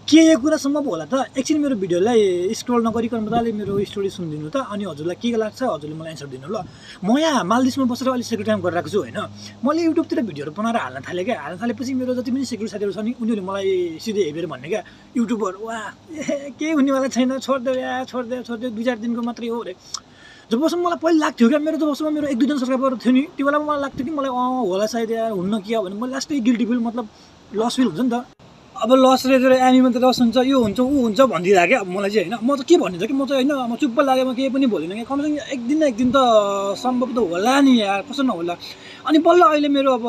के यो कुरा सम्भव होला त? एकछिन मेरो भिडियोलाई स्क्रोल नगरिकन मजाले मेरो स्टोरी सुनिदिनु त, अनि हजुरलाई के लाग्छ हजुरले मलाई एन्सर दिनु ल। म यहाँ मालदिप्समा बसेर अहिले सेक्युरिटी टाइम गरिरहेको छु होइन। मैले युट्युबतिर भिडियोहरू बनाएर हाल्न थालेँ क्या। हाल्न थालेपछि मेरो जति पनि सेक्युरिटी साथीहरू छ नि उनीहरूले मलाई सिधै हेरेर भन्ने क्या, युट्युबर वा केही हुनेवाला छैन, छोडिदेऊ या छोडिदेऊ 2-4 दिनको मात्रै हो अरे। जबसम्म मलाई पहिले लाग्थ्यो क्या, मेरो जबसम्म मेरो 1-2 जना सब्सक्राइबर थियो नि त्यो बेलामा मलाई लाग्थ्यो कि मलाई होला सायद यार हुन्न कि भने मैले लास्टै गिल्टी फिल मतलब लस फिल हुन्छ नि त। अब लस रेजर एनीमा त लस हुन्छ, यो हुन्छ ऊ हुन्छ भनिदिरहेको क्या मलाई चाहिँ होइन। म त के भनिन्छ कि म चाहिँ होइन, म चुप्प लागेँ, म केही पनि भोलिनँ क्या। कमसेकम एक दिन न एक दिन त सम्भव त होला नि यार, कसो नहोला। अनि बल्ल अहिले मेरो अब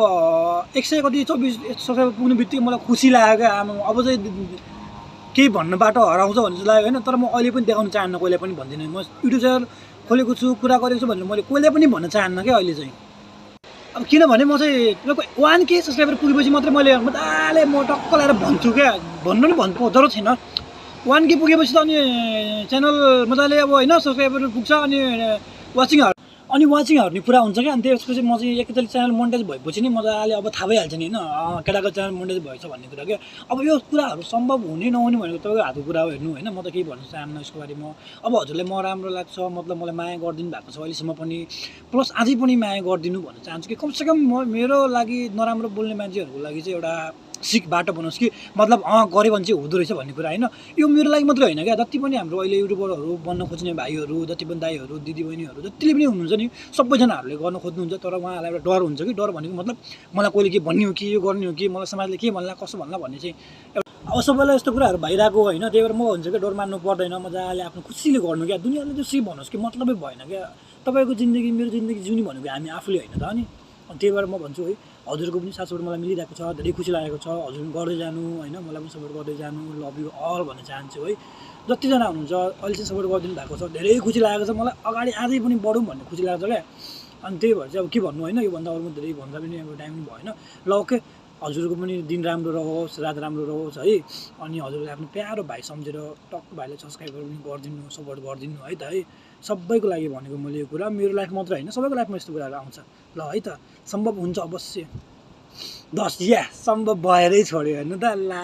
100 कति 24 सब्सक्राइबर पुग्ने बित्तिकै मलाई खुसी लाग्यो क्या। अब चाहिँ केही भन्न बाटो हराउँछ भन्ने चाहिँ लाग्यो होइन। तर म अहिले पनि देखाउन चाहन्न, कहिले पनि भन्दिनँ। म युट्युब च्यानल खोलेको छु, कुरा गरेको छु भनेर मैले कहिले पनि भन्न चाहन्न क्या अहिले चाहिँ। अब किनभने म चाहिँ तपाईँको 1K सब्सक्राइबर पुगेपछि मात्रै मैले मजाले म टक्क लगाएर भन्छु क्या, भन्नु नि भन्नु जरुरत छैन। 1K पुगेपछि त अनि च्यानल मजाले अब होइन सब्सक्राइबर पुग्छ, अनि वाचिङहरू नि पुरा हुन्छ क्या। अनि त्यसपछि म चाहिँ एकैचोटि च्यानल मोनेटाइज भएपछि नि मजाले अब थाहा भइहाल्छ नि होइन केटाको च्यानल मोनेटाइज भएछ भन्ने कुरा क्या। अब यो कुराहरू सम्भव हुने नहुने भनेको तपाईँको हातको कुरा हो हेर्नु होइन। म त केही भन्न चाहन्न यसको बारेमा। अब हजुरलाई म राम्रो लाग्छ, मतलब मलाई माया गरिदिनु भएको छ अहिलेसम्म पनि, प्लस अझै पनि माया गरिदिनु भन्न चाहन्छु कि कमसेकम म मेरो लागि नराम्रो बोल्ने मान्छेहरूको लागि चाहिँ एउटा सिक बाटो बनाओस् कि मतलब गऱ्यो भने चाहिँ हुँदो रहेछ भन्ने कुरा होइन। यो मेरो लागि मात्रै होइन क्या, जति पनि हाम्रो अहिले युट्युबरहरू बन्न खोज्ने भाइहरू, जति पनि दाइहरू दिदीबहिनीहरू जतिले पनि हुनुहुन्छ नि सबैजनाहरूले गर्न खोज्नुहुन्छ। तर उहाँहरूलाई एउटा डर हुन्छ कि, डर भनेको मतलब मलाई कोहीले के भन्ने हो कि, यो गर्ने हो कि, मलाई समाजले के भन्ला कसो भन्ला भन्ने चाहिँ अब सबैलाई यस्तो कुराहरू भइरहेको होइन। त्यही भएर म भन्छ कि डर मान्नु पर्दैन, मजाले आफ्नो खुसीले गर्नु क्या। दुनियाँले चाहिँ भनोस् कि मतलबै भएन क्या। तपाईँको जिन्दगी मेरो जिन्दगी जिउने भनेको हामी आफूले होइन त अनि त्यही भएर म भन्छु है, हजुरको पनि साथ सपोर्ट मलाई मिलिरहेको छ, धेरै खुसी लागेको छ। हजुर गर्दै जानु होइन, मलाई पनि सपोर्ट गर्दै जानु, लभ यु अल भन्न चाहन्छु है। जतिजना हुनुहुन्छ अहिले चाहिँ सपोर्ट गरिदिनु भएको छ, धेरै खुसी लागेको छ मलाई। अगाडि अझै पनि बढौँ भन्ने खुसी लाग्छ क्या। अनि त्यही भएर चाहिँ अब के भन्नु होइन, योभन्दा अरू धेरै भन्दा पनि अब टाइम पनि भएन ल। ओके, हजुरको पनि दिन राम्रो रहोस्, रात राम्रो रहोस् है। अनि हजुरले आफ्नो प्यारो भाइ सम्झेर टक्क भाइले सब्सक्राइबर पनि गरिदिनु, सपोर्ट गरिदिनु है त है। सबैको लागि भनेको मैले यो कुरा, मेरो लाइफ मात्र होइन सबैको लाइफमा यस्तो कुराहरू आउँछ ल है त। सम्भव हुन्छ अवश्य। 10 या सम्भव भएरै छोड्यो हेर्नु त ला,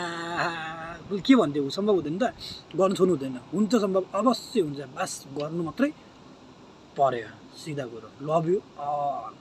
के भन्थ्यो सम्भव हुँदैन त, गर्नु छोड्नु हुँदैन, हुन्छ सम्भव अवश्य हुन्छ, बास गर्नु मात्रै पर्यो, सिधा कुरो। Love you all.